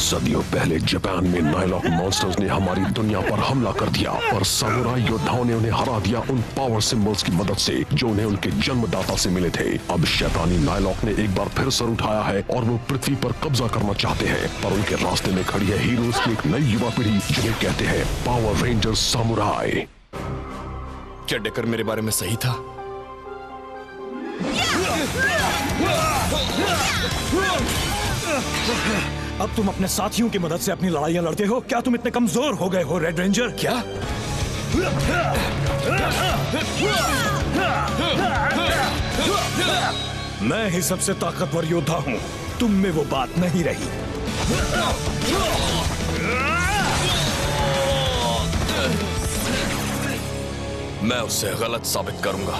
सदियों पहले जापान में नाइलॉक मॉन्स्टर्स ने हमारी दुनिया पर हमला कर दिया, पर सामुराई योद्धाओं ने उन्हें हरा दिया उन पावर सिंबल्स की मदद से जो उन्हें उनके जन्मदाता से मिले थे। अब शैतानी नाइलॉक ने एक बार फिर सर उठाया है और वो पृथ्वी पर कब्जा करना चाहते हैं, पर उनके रास्ते में खड़ी है हीरोज की एक नई युवा पीढ़ी जिन्हें कहते हैं पावर रेंजर्स सामुराई। क्या डेकर मेरे बारे में सही था? अब तुम अपने साथियों की मदद से अपनी लड़ाइयां लड़ते हो? क्या तुम इतने कमजोर हो गए हो रेड रेंजर? क्या? मैं ही सबसे ताकतवर योद्धा हूँ, तुम में वो बात नहीं रही। मैं उसे गलत साबित करूंगा।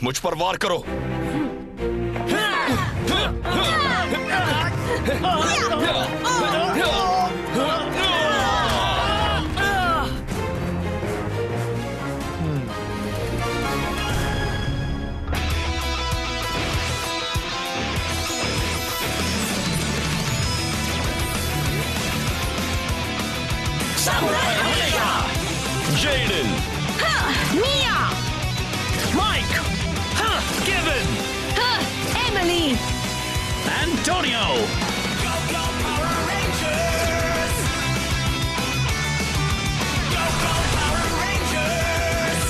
मुझ पर वार करो। Jaden, Mia, Mike, Kevin, Emily, Antonio. Go, go, Power Rangers! Go, go, Power Rangers!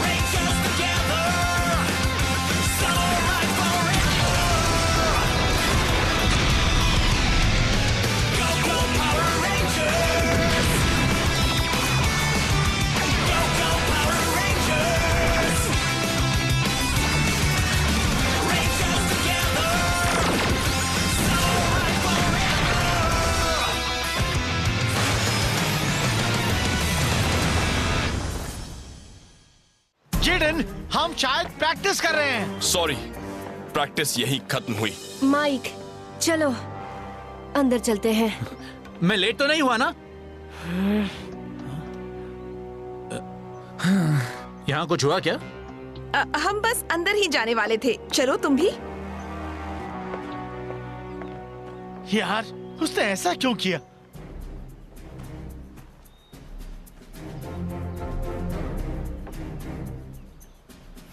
Rangers together! Samurai forever! Go, go, Power Rangers! Go, go, Power Rangers! Rangers together! Samurai forever! Jaden, हम शायद practice कर रहे हैं। Sorry, practice यही खत्म हुई। Mic, चलो अंदर चलते हैं। मैं लेट तो नहीं हुआ ना? यहाँ कुछ हुआ क्या? हम बस अंदर ही जाने वाले थे। चलो तुम भी। यार, उसने ऐसा क्यों किया?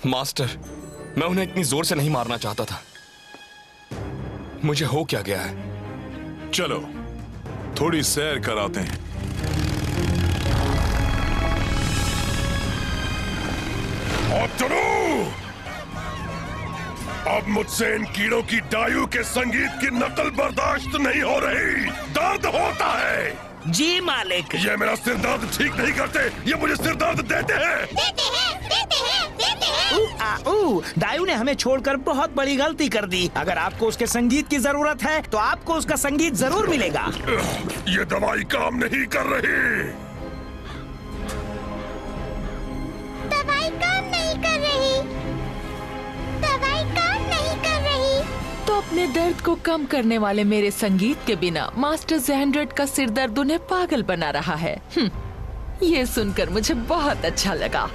मास्टर, मैं उन्हें इतनी जोर से नहीं मारना चाहता था। मुझे हो क्या गया है? चलो थोड़ी सैर कराते हैं। और चलो, अब मुझसे इन कीड़ों की डायू के संगीत की नकल बर्दाश्त नहीं हो रही। दर्द होता है। जी मालिक। ये मेरा सिर दर्द ठीक नहीं करते, ये मुझे सिर दर्द देते हैं। डायू ने हमें छोड़कर बहुत बड़ी गलती कर दी। अगर आपको उसके संगीत की जरूरत है तो आपको उसका संगीत जरूर मिलेगा। ये दवाई काम नहीं कर रही। दवाई काम नहीं कर रही। दवाई काम नहीं कर रही। तो अपने दर्द को कम करने वाले मेरे संगीत के बिना मास्टर ज़ेंड्रेट का सिर दर्द उन्हें पागल बना रहा है। ये सुनकर मुझे बहुत अच्छा लगा।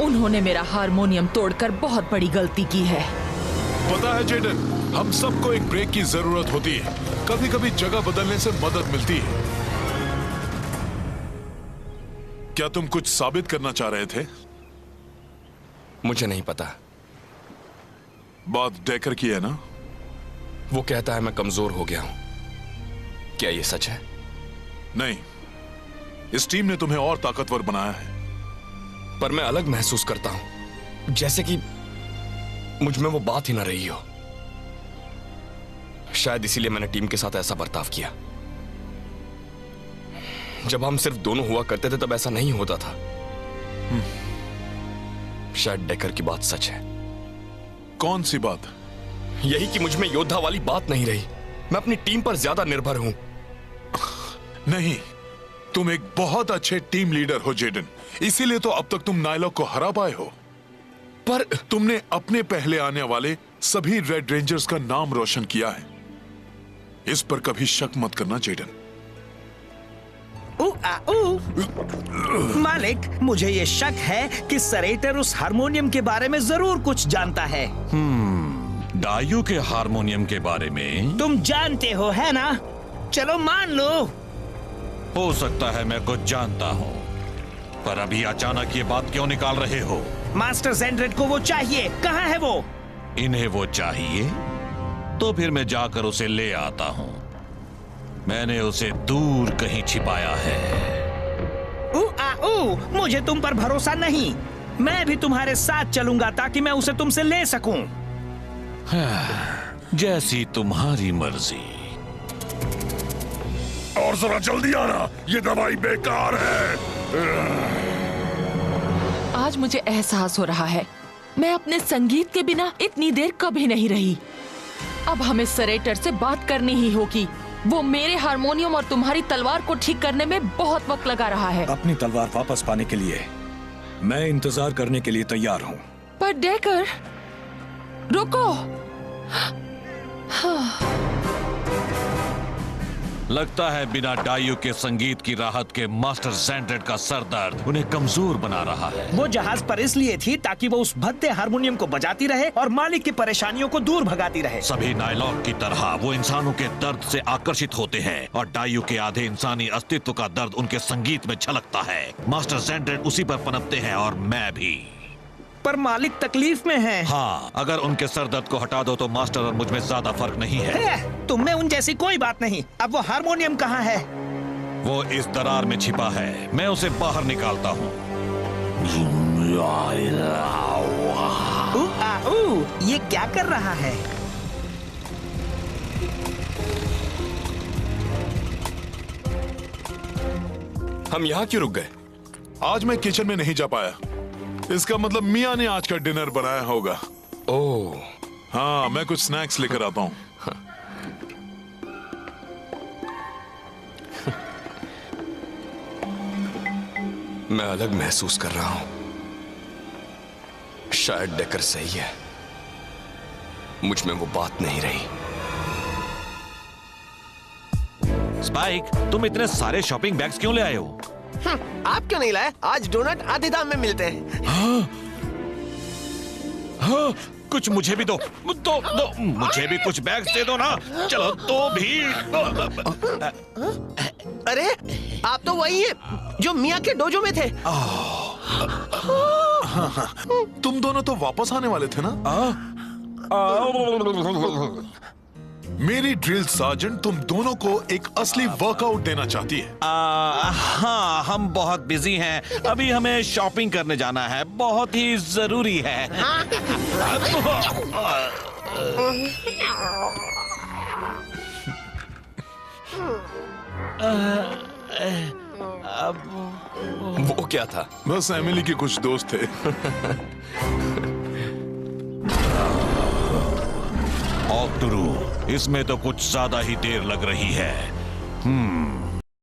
उन्होंने मेरा हारमोनियम तोड़कर बहुत बड़ी गलती की है। पता है जेडन, हम सबको एक ब्रेक की जरूरत होती है। कभी कभी जगह बदलने से मदद मिलती है। क्या तुम कुछ साबित करना चाह रहे थे? मुझे नहीं पता। बात डेकर की है ना? वो कहता है मैं कमजोर हो गया हूं। क्या ये सच है? नहीं, इस टीम ने तुम्हें और ताकतवर बनाया है। पर मैं अलग महसूस करता हूं, जैसे कि मुझ में वो बात ही ना रही हो। शायद इसीलिए मैंने टीम के साथ ऐसा बर्ताव किया। जब हम सिर्फ दोनों हुआ करते थे तब ऐसा नहीं होता था। शायद डेकर की बात सच है। कौन सी बात? यही कि मुझ में योद्धा वाली बात नहीं रही। मैं अपनी टीम पर ज्यादा निर्भर हूं। नहीं, तुम एक बहुत अच्छे टीम लीडर हो जेडन, इसीलिए तो अब तक तुम नायलॉक को हरा पाए हो। पर तुमने अपने पहले आने वाले सभी रेड रेंजर्स का नाम रोशन किया है, इस पर कभी शक मत करना जेडन। मालिक, मुझे ये शक है कि सरेटर उस हारमोनियम के बारे में जरूर कुछ जानता है। डायू के हारमोनियम के बारे में तुम जानते हो, है ना? चलो मान लो। हो सकता है मैं कुछ जानता हूँ, पर अभी अचानक ये बात क्यों निकाल रहे हो? मास्टर ज़ेंड्रेड को वो चाहिए। कहाँ है वो? इन्हें वो चाहिए तो फिर मैं जाकर उसे ले आता हूँ। मैंने उसे दूर कहीं छिपाया है। मुझे तुम पर भरोसा नहीं। मैं भी तुम्हारे साथ चलूंगा ताकि मैं उसे तुमसे ले सकूं। जैसी तुम्हारी मर्जी। और जरा जल्दी आना, ये दवाई बेकार है। आज मुझे एहसास हो रहा है मैं अपने संगीत के बिना इतनी देर कभी नहीं रही। अब हमें सरेटर से बात करनी ही होगी। वो मेरे हारमोनियम और तुम्हारी तलवार को ठीक करने में बहुत वक्त लगा रहा है। अपनी तलवार वापस पाने के लिए मैं इंतजार करने के लिए तैयार हूँ। पर डेकर, रुको। लगता है बिना डायू के संगीत की राहत के मास्टर ज़ेंड्रेड का सरदर्द उन्हें कमजोर बना रहा है। वो जहाज पर इसलिए थी ताकि वो उस भद्दे हारमोनियम को बजाती रहे और मालिक की परेशानियों को दूर भगाती रहे। सभी नायलॉक की तरह वो इंसानों के दर्द से आकर्षित होते हैं और डायू के आधे इंसानी अस्तित्व का दर्द उनके संगीत में झलकता है। मास्टर ज़ेंड्रेड उसी पर पनपते हैं और मैं भी। पर मालिक तकलीफ में है। हाँ, अगर उनके सर दर्द को हटा दो तो मास्टर और मुझ में ज्यादा फर्क नहीं है। तुम में उन जैसी कोई बात नहीं। अब वो हारमोनियम कहाँ है? वो इस दरार में छिपा है, मैं उसे बाहर निकालता हूँ। ये क्या कर रहा है? हम यहाँ क्यों रुक गए? आज मैं किचन में नहीं जा पाया। इसका मतलब मियाँ ने आज का डिनर बनाया होगा। ओह, हाँ, मैं कुछ स्नैक्स लेकर आता हूँ। मैं अलग महसूस कर रहा हूं। शायद डेकर सही है, मुझ में वो बात नहीं रही। स्पाइक, तुम इतने सारे शॉपिंग बैग्स क्यों ले आए हो? आप क्यों नहीं लाए? आज डोनट आधे दाम में मिलते हैं। हाँ, कुछ मुझे भी दो। मुझे भी कुछ बैग्स दे दो ना। चलो तो भी। अरे, आप तो वही हैं जो मियाँ के डोजो में थे। तुम दोनों तो वापस आने वाले थे ना? मेरी ड्रिल सार्जेंट तुम दोनों को एक असली वर्कआउट देना चाहती है। हाँ, हम बहुत बिजी हैं। अभी हमें शॉपिंग करने जाना है, बहुत ही जरूरी है। वो क्या था? बस एमिली के कुछ दोस्त थे। ऑक्टोरू, इसमें तो कुछ ज्यादा ही देर लग रही है।